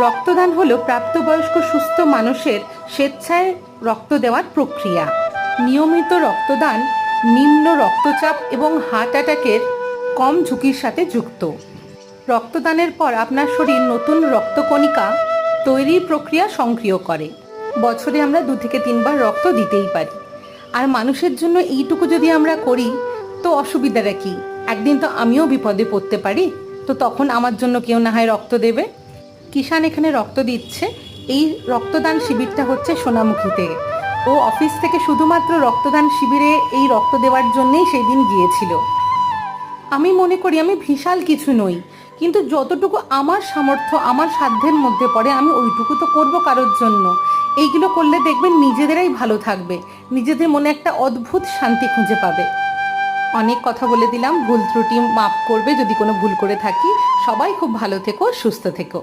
রক্তদান হলো প্রাপ্তবয়স্ক সুস্থ মানুষের স্বেচ্ছায় রক্ত দেওয়ার প্রক্রিয়া। নিয়মিত রক্তদান নিম্ন রক্তচাপ এবং হার্ট অ্যাটাকের কম ঝুঁকির সাথে যুক্ত। রক্তদানের পর আপনার শরীর নতুন রক্তকণিকা তৈরির প্রক্রিয়া সক্রিয় করে। বছরে আমরা 2 থেকে 3 বার রক্ত দিতেই পারি। আর মানুষের জন্য এইটুকু যদি আমরা করি তো অসুবিধাটা কি? একদিন তো আমিও বিপদে পড়তে পারি, তো তখন আমার জন্য কেউ না হয় রক্ত দেবে। কিষান এখানে রক্ত দিচ্ছে। এই রক্তদান শিবিরটা হচ্ছে সোনামুখীতে। ও অফিস থেকে শুধুমাত্র রক্তদান শিবিরে এই রক্ত দেওয়ার জন্যেই সেই দিন গিয়েছিল। আমি মনে করি আমি বিশাল কিছু নই, কিন্তু যতটুকু আমার সামর্থ্য আমার সাধ্যের মধ্যে পড়ে আমি ওইটুকু তো করবো কারোর জন্য। এইগুলো করলে দেখবেন নিজেদেরাই ভালো থাকবে, নিজেদের মনে একটা অদ্ভুত শান্তি খুঁজে পাবে। অনেক কথা বলে দিলাম, ভুল ত্রুটি মাফ করবে যদি কোনো ভুল করে থাকি। সবাই খুব ভালো থেকো, সুস্থ থেকো।